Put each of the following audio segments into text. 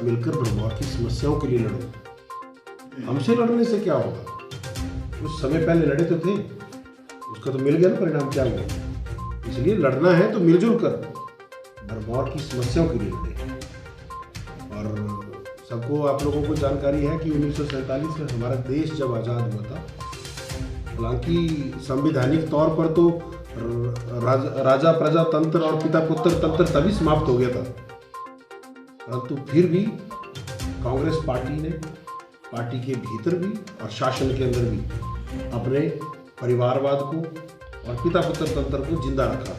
मिलकर भरमौर की समस्याओं के लिए लड़ो। हमसे लड़ने से क्या होगा? कुछ समय पहले लड़े तो थे, उसका तो मिल गया ना परिणाम क्या हुआ। इसलिए लड़ना है तो मिलजुल कर भरमौर की समस्याओं के लिए लड़े। और सबको, आप लोगों को जानकारी है कि 1947 में हमारा देश जब आज़ाद हुआ था, हालांकि संवैधानिक तौर पर तो राजा प्रजा तंत्र और पिता पुत्र तंत्र तभी समाप्त हो गया था, परंतु फिर भी कांग्रेस पार्टी ने पार्टी के भीतर भी और शासन के अंदर भी अपने परिवारवाद को और पिता पुत्र तंत्र को जिंदा रखा,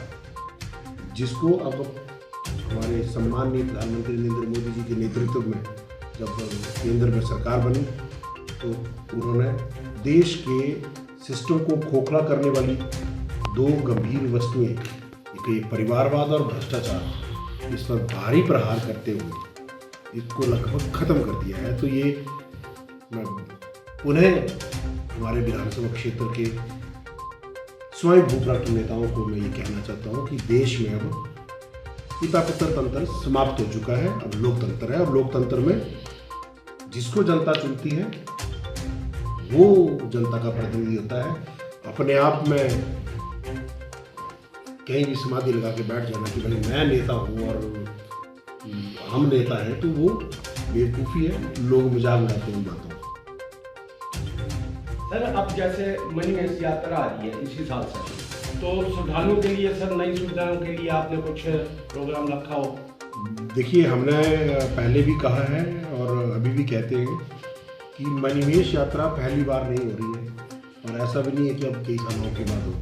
जिसको अब हमारे सम्माननीय प्रधानमंत्री नरेंद्र मोदी जी के नेतृत्व में जब केंद्र में सरकार बनी तो उन्होंने देश के सिस्टम को खोखला करने वाली दो गंभीर वस्तुएं, एक परिवारवाद और भ्रष्टाचार, इस पर भारी प्रहार करते हुए इसको लगभग खत्म कर दिया है। तो ये मैं पुनः हमारे विधानसभा क्षेत्र के स्वयं भूप्राप्त नेताओं को मैं ये कहना चाहता हूँ कि देश में अब पिता पुत्र तंत्र समाप्त हो चुका है, अब लोकतंत्र है। अब लोकतंत्र में जिसको जनता चुनती है वो जनता का प्रतिनिधि होता है। अपने आप में कहीं भी समाधि लगा के बैठ जाना कि भाई मैं नेता हूँ और हम नेता हैं, तो वो बेवकूफ़ी है। लोग मजाक उड़ाते हैं उन बातों को। सर, अब जैसे मणिमहेश यात्रा आ रही है इसी साल से, तो श्रद्धालुओं के लिए सर नई सुविधाओं के लिए आपने कुछ प्रोग्राम रखा हो? देखिए, हमने पहले भी कहा है और अभी भी कहते हैं कि मणिमहेश यात्रा पहली बार नहीं हो रही है और ऐसा भी नहीं है कि अब कई सालों के बाद हो।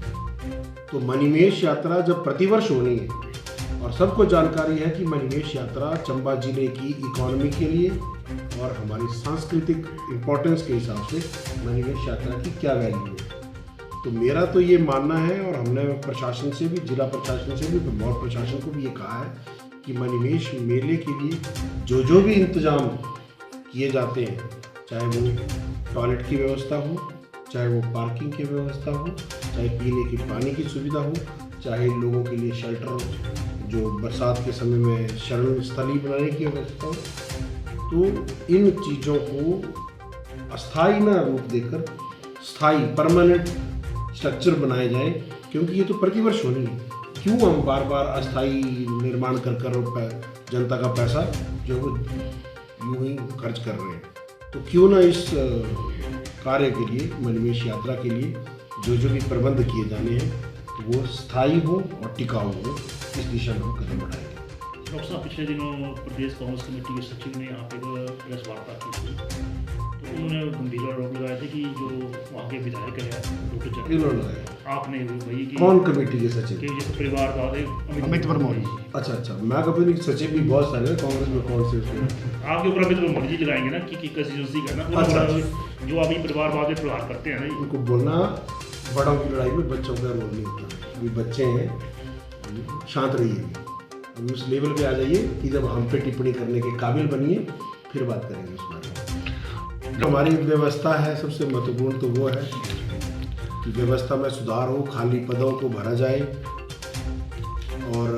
तो मणिमहेश यात्रा जब प्रतिवर्ष होनी है, और सबको जानकारी है कि मणिमहेश यात्रा चंबा जिले की इकोनॉमी के लिए और हमारी सांस्कृतिक इम्पोर्टेंस के हिसाब से मणिमहेश यात्रा की क्या वैल्यू है। तो मेरा तो ये मानना है, और हमने प्रशासन से भी, जिला प्रशासन से भी, भरमौर प्रशासन को भी ये कहा है कि मणिमहेश मेले के लिए जो भी इंतजाम किए जाते हैं, चाहे वो टॉयलेट की व्यवस्था हो, चाहे वो पार्किंग की व्यवस्था हो, चाहे पीने की पानी की सुविधा हो, चाहे लोगों के लिए शेल्टर, जो बरसात के समय में शरण स्थली बनाने की व्यवस्था हो, तो इन चीज़ों को अस्थायी ना रूप देकर स्थायी परमानेंट स्ट्रक्चर बनाए जाए, क्योंकि ये तो प्रतिवर्ष होनी है। क्यों हम बार बार अस्थायी निर्माण कर जनता का पैसा जो यूं ही खर्च कर रहे हैं। तो क्यों ना इस कार्य के लिए, मणिमहेश यात्रा के लिए जो भी प्रबंध किए जाने हैं वो स्थायी हो और टिकाऊ हो, इस दिशा में हम कदम बढ़ाएंगे। डॉक्टर साहब, पिछले दिनों प्रदेश कांग्रेस कमेटी के सचिव ने यहाँ पे प्रेस वार्ता की थी, तो उन्होंने गंभीर आरोप लगाए थे कि जो वहाँ के विधायक है डॉक्टर आपने वही कि कौन कमेटी के सचिव? कि जैसे परिवारवाद अमित वर्मा। अच्छा, मैं कभी सचिव भी बहुत सारे हैं कांग्रेस में, कौन से आपके ऊपर अमित वर्मा जी लगाएंगे ना कि कंस्टिट्यूंसी का ना। अच्छा। जो अभी परिवारवाद में प्रहार करते हैं ना, उनको बोलना बड़ों की लड़ाई में बच्चों का रोल नहीं होता। अभी बच्चे हैं, शांत रहिए, अभी उस लेवल पे आ जाइए कि जब हम पे टिप्पणी करने के काबिल बनिए, फिर बात करेंगे उस बारे में। जो हमारी व्यवस्था है, सबसे महत्वपूर्ण तो वो है कि व्यवस्था में सुधार हो, खाली पदों को भरा जाए और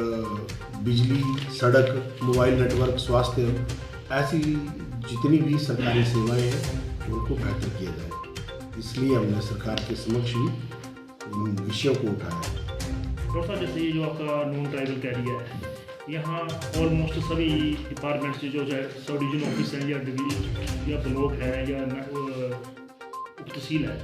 बिजली, सड़क, मोबाइल नेटवर्क, स्वास्थ्य, ऐसी जितनी भी सरकारी सेवाएं हैं उनको बेहतर किया जाए। इसलिए हमने सरकार के समक्ष भी इन विषयों को उठाया। डॉक्टर साहब, जैसे ये जो आपका नॉन ट्राइबल एरिया है, यहाँ ऑलमोस्ट सभी डिपार्टमेंट्स जो चाहे सब डिवीजन ऑफिस हैं या डिवीजन या ब्लॉक है या उप तहसील है,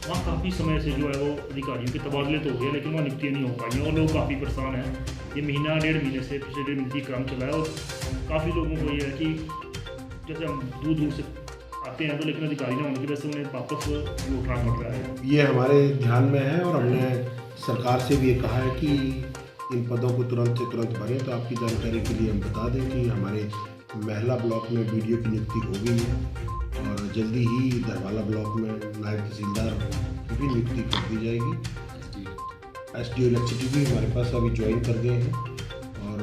वहाँ काफ़ी समय से जो है वो अधिकारियों के तबादले तो हो गए, लेकिन वहाँ नियुक्तियाँ नहीं हो पाई हैं और लोग काफ़ी परेशान हैं। ये महीना 1.5 महीने से, पिछले 1.5 महीने से काम चला है और काफ़ी लोगों को ये है कि जैसे हम दूर दूर से आते हैं तो, लेकिन अधिकारी ना होने की वजह से उन्हें वापस लौटना पड़ रहा है। ये हमारे ध्यान में है और हमने सरकार से भी ये कहा है कि इन पदों को तुरंत से तुरंत भरें। तो आपकी जानकारी के लिए हम बता दें कि हमारे महला ब्लॉक में बीडीओ की नियुक्ति हो गई है और जल्दी ही दरवाला ब्लॉक में नायब तहसीलदार की भी नियुक्ति कर दी जाएगी। एसडीओ इलेक्ट्रिसिटी भी हमारे पास अभी ज्वाइन कर गए हैं और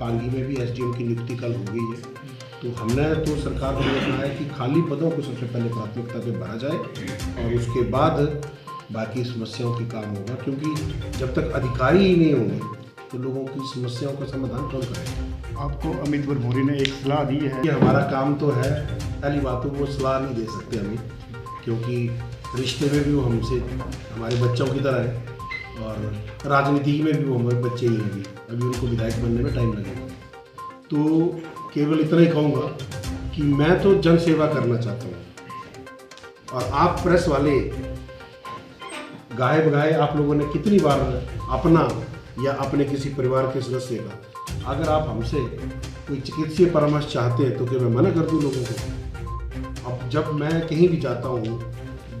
पांगी में भी एसडीएम की नियुक्ति कल हो गई है। तो हमने तो सरकार को कहा है कि खाली पदों को सबसे पहले प्राथमिकता पे भरा जाए और उसके बाद बाकी समस्याओं की काम होगा, क्योंकि जब तक अधिकारी ही नहीं होंगे तो लोगों की समस्याओं का समाधान कौन करेगा। आपको अमित भरभूरी ने एक सलाह दी है। ये हमारा काम तो है, पहली बात तो वो सलाह नहीं दे सकते हमें, क्योंकि रिश्ते में भी वो हमसे हमारे बच्चों की तरह है और राजनीति में भी वो हमारे बच्चे ही हैं। अभी उनको विधायक बनने में टाइम लगेगा। तो केवल इतना ही कहूँगा कि मैं तो जन सेवा करना चाहता हूँ और आप प्रेस वाले गाहे बगाहे आप लोगों ने कितनी बार अपना या अपने किसी परिवार के सदस्य का, अगर आप हमसे कोई चिकित्सीय परामर्श चाहते हैं तो क्या मैं मना कर दूं लोगों को? अब जब मैं कहीं भी जाता हूँ,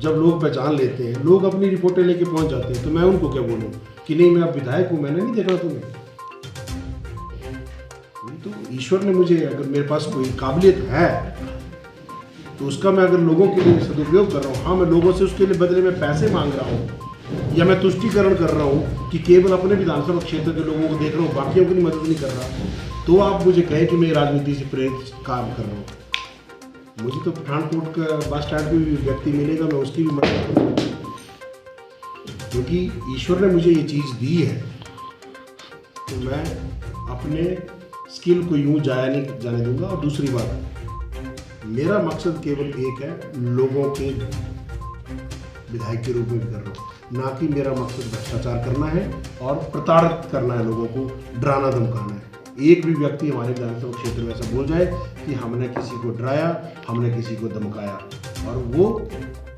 जब लोग पहचान लेते हैं, लोग अपनी रिपोर्टें लेके पहुँच जाते हैं, तो मैं उनको क्या बोलूँ कि नहीं मैं अब विधायक हूँ, मैंने नहीं देखा तुम्हें। तो ईश्वर ने मुझे, अगर मेरे पास कोई काबिलियत है तो उसका मैं अगर लोगों के लिए सदुपयोग कर रहा हूँ, हाँ मैं लोगों से उसके लिए बदले में पैसे मांग रहा हूँ या मैं तुष्टिकरण कर रहा हूँ कि केवल अपने विधानसभा क्षेत्र के लोगों को देख रहा हूँ, बाकियों की मदद नहीं कर रहा, तो आप मुझे कहें कि मैं राजनीति से प्रेरित काम कर रहा हूँ। मुझे तो पठानकोट का बस स्टैंड पे भी व्यक्ति मिलेगा, मैं उसकी भी मदद करूँगा, क्योंकि ईश्वर ने मुझे ये चीज़ दी है। तो मैं अपने स्किल को यूँ जाया नहीं जाने दूंगा। और दूसरी बात, मेरा मकसद केवल एक है, लोगों के विधायक के रूप में भी कर रहा हूँ, ना कि मेरा मकसद भ्रष्टाचार करना है और प्रताड़ित करना है, लोगों को डराना धमकाना है। एक भी व्यक्ति हमारे विधानसभा क्षेत्र में ऐसा बोल जाए कि हमने किसी को डराया, हमने किसी को धमकाया, और वो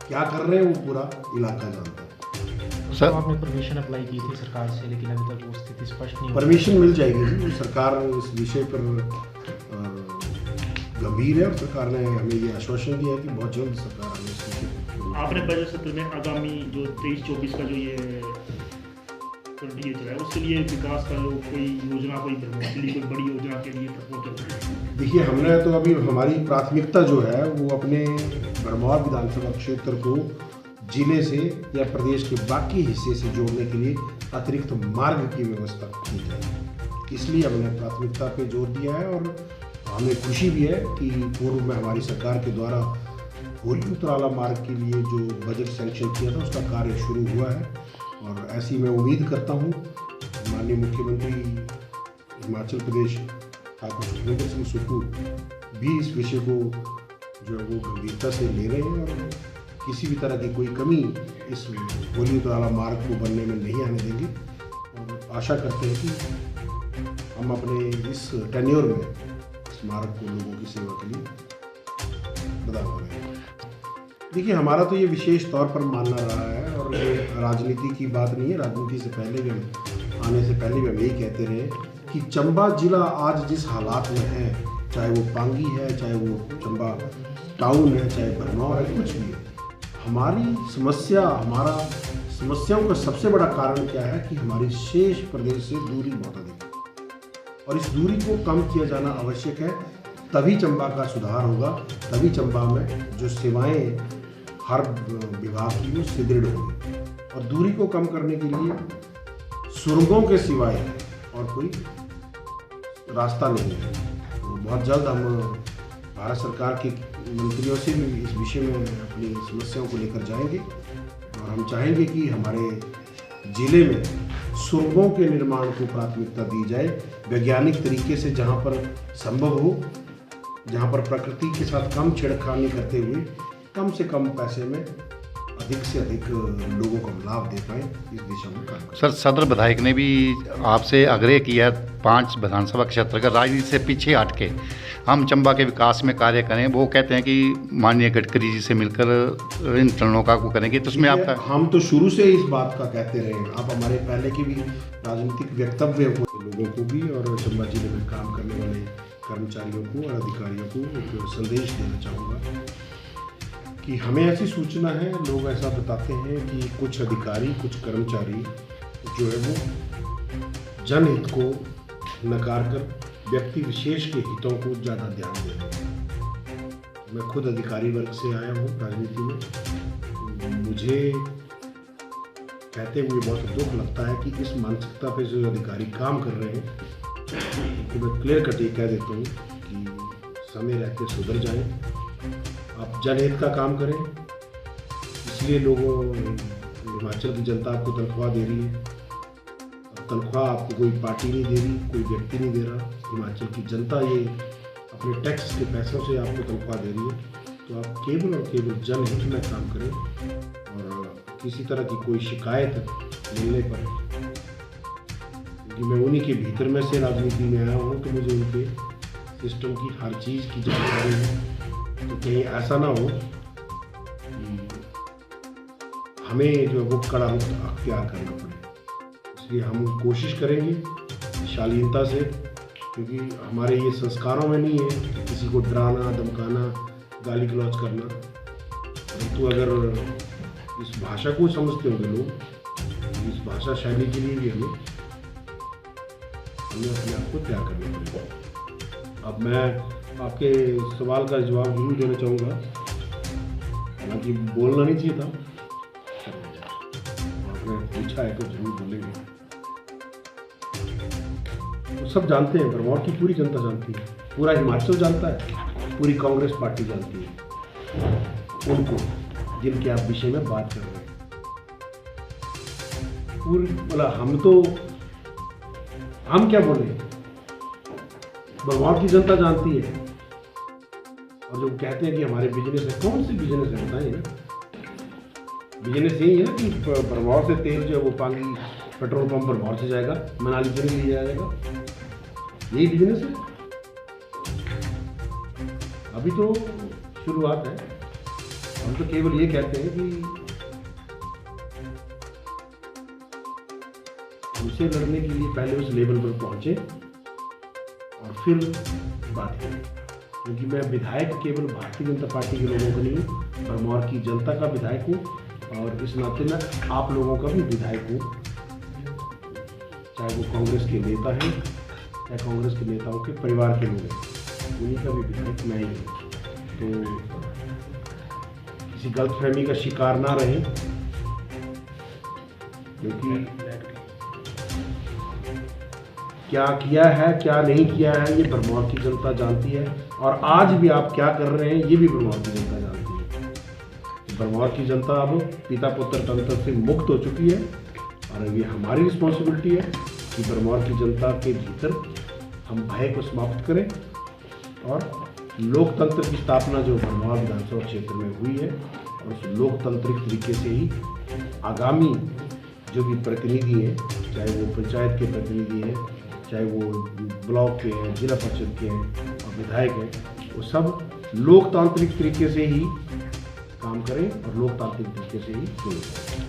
क्या कर रहे हैं वो पूरा इलाका जानता है। सर आपने परमिशन अप्लाई की थी सरकार से, लेकिन अभी तक वो स्थिति स्पष्ट नहीं। परमिशन मिल जाएगी जी, सरकार इस विषय पर गंभीर है और सरकार ने हमें ये आश्वासन दिया है कि बहुत जल्द सरकार हमें इस विषय पर। आपने बजट सत्र में आगामी जो 23-24 का जो ये चल रहा है उसके लिए विकास का लोग कोई योजना, कोई बड़ी योजना के लिए प्रपोजल? देखिए, हमने तो अभी हमारी प्राथमिकता जो है वो अपने भरमौर विधानसभा क्षेत्र को जिले से या प्रदेश के बाकी हिस्से से जोड़ने के लिए अतिरिक्त मार्ग की व्यवस्था की जाए, इसलिए हमने प्राथमिकता पे जोर दिया है। और हमें खुशी भी है कि पूर्व में हमारी सरकार के द्वारा होली उतराला मार्ग के लिए जो बजट सैंक्शन किया था उसका कार्य शुरू हुआ है, और ऐसी मैं उम्मीद करता हूँ माननीय मुख्यमंत्री हिमाचल प्रदेश ठाकुर सुखविंदर सिंह सुक्खू भी इस विषय को जो है वो गंभीरता से ले रहे हैं और किसी भी तरह की कोई कमी इस होली उतराला मार्ग को बनने में नहीं आने देंगे। और आशा करते हैं कि हम अपने इस टेन्योर में इस मार्ग को लोगों की सेवा के लिए प्रदान करेंगे। देखिए, हमारा तो ये विशेष तौर पर मानना रहा है, और ये राजनीति की बात नहीं है, राजनीति से पहले भी हम आने से पहले भी हम यही कहते रहे कि चंबा जिला आज जिस हालात में है, चाहे वो पांगी है, चाहे वो चंबा टाउन है, चाहे भरमौर है, कुछ भी है, हमारी समस्या, हमारा समस्याओं का सबसे बड़ा कारण क्या है कि हमारी शेष प्रदेश से दूरी बहुत अधिक है, और इस दूरी को कम किया जाना आवश्यक है। तभी चंबा का सुधार होगा, तभी चंबा में जो सेवाएं हर विभाग की वो सुदृढ़ होगी। और दूरी को कम करने के लिए सुरंगों के सिवाय और कोई रास्ता नहीं है। तो बहुत जल्द हम भारत सरकार के मंत्रियों से भी इस विषय में अपनी समस्याओं को लेकर जाएंगे, और हम चाहेंगे कि हमारे जिले में सुरंगों के निर्माण को प्राथमिकता दी जाए, वैज्ञानिक तरीके से, जहाँ पर संभव हो, जहाँ पर प्रकृति के साथ कम छेड़खानी करते हुए कम से कम पैसे में अधिक से अधिक लोगों को लाभ दे पाए, इस दिशा में काम करें। सर, सदर विधायक ने भी आपसे आग्रह किया 5 विधानसभा क्षेत्र का राजनीति से पीछे हट के हम चंबा के विकास में कार्य करें। वो कहते हैं कि माननीय गडकरी जी से मिलकर इन चरणों का वो करेंगे, तो उसमें आपका? हम तो शुरू से इस बात का कहते रहे हैं। आप हमारे पहले के भी राजनीतिक वक्तव्य लोगों को भी और चंबा जिले में काम करने वाले कर्मचारियों को और अधिकारियों को एक संदेश देना चाहूँगा कि हमें ऐसी सूचना है, लोग ऐसा बताते हैं कि कुछ अधिकारी, कुछ कर्मचारी जो है वो जनहित को नकार कर व्यक्ति विशेष के हितों को ज़्यादा ध्यान दे रहे हैं। मैं खुद अधिकारी वर्ग से आया हूँ राजनीति में, मुझे कहते हुए बहुत दुख लगता है कि इस मानसिकता पे जो अधिकारी काम कर रहे हैं, तो मैं क्लियर कट ये कह देता हूँ कि समय रहते सुधर जाएं। आप जनहित का काम करें, इसलिए लोगों हिमाचल की जनता आपको तनख्वाह दे रही है, और तनख्वाह आपको कोई पार्टी नहीं दे रही, कोई व्यक्ति नहीं दे रहा, हिमाचल की जनता ये अपने टैक्स के पैसों से आपको तनख्वाह दे रही है। तो आप केवल और केवल जनहित में काम करें और किसी तरह की कोई शिकायत मिलने पर, क्योंकि मैं उन्हीं के भीतर में से राजनीति में आया हूँ तो मुझे उनके सिस्टम की हर चीज़ की जानकारी है। तो कहीं ऐसा ना हो कि हमें जो है वो कड़ा रुख अख्तियार करना पड़े। इसलिए हम कोशिश करेंगे शालीनता से, क्योंकि हमारे ये संस्कारों में नहीं है कि किसी को डराना, धमकाना, गाली गलौज करना। परंतु अगर इस भाषा को समझते होंगे लोग, इस भाषा शैली के लिए भी हमें अपने आप को तैयार करना पड़ेगा। अब मैं आपके सवाल का जवाब जरूर देना चाहूँगा, हालांकि बोलना नहीं चाहिए था, आपने पूछा है तो जरूर बोलेंगे। तो सब जानते हैं, भरमौर की पूरी जनता जानती है, पूरा हिमाचल जानता है, पूरी कांग्रेस पार्टी जानती है उनको जिनके आप विषय में बात कर रहे हैं। पूरी मतलब हम क्या बोले, भरमौर की जनता जानती है। और जो कहते हैं कि हमारे बिजनेस है, कौन सी बिजनेस है बताइए ना। बिजनेस यही है ना कि भरमौर से तेल जो है वो पानी पेट्रोल पंप भरमौर से जाएगा, मनाली से नहीं लिया जाएगा, यही बिजनेस है। अभी तो शुरुआत है, हम तो केवल ये कहते हैं कि हमसे लड़ने के लिए पहले उस लेवल पर पहुंचे और फिर बात करें। क्योंकि मैं विधायक केवल भारतीय जनता पार्टी के लोगों का नहीं हूँ, भरमौर की जनता का विधायक हूँ और इस नाते मैं आप लोगों का भी विधायक हूँ। चाहे वो कांग्रेस के नेता हैं, चाहे कांग्रेस के नेताओं के परिवार के लोग हैं, उन्हीं का भी विधायक मैं ही हूँ। तो किसी गलतफहमी का शिकार ना रहें, क्योंकि क्या किया है क्या नहीं किया है ये भरमौर की जनता जानती है, और आज भी आप क्या कर रहे हैं ये भी भरमौर की जनता जानती है। भरमौर की जनता अब पिता पुत्र तंत्र से मुक्त हो चुकी है और ये हमारी रिस्पॉन्सिबिलिटी है कि भरमौर की जनता के भीतर हम भय को समाप्त करें और लोकतंत्र की स्थापना जो भरमौर विधानसभा क्षेत्र में हुई है, और उस लोकतांत्रिक तरीके से ही आगामी जो भी प्रतिनिधि हैं, चाहे वो पंचायत के प्रतिनिधि हैं, चाहे वो ब्लॉक के हैं, जिला परिषद के हैं और विधायक हैं, वो सब लोकतांत्रिक तरीके से ही काम करें और लोकतांत्रिक तरीके से ही चुने।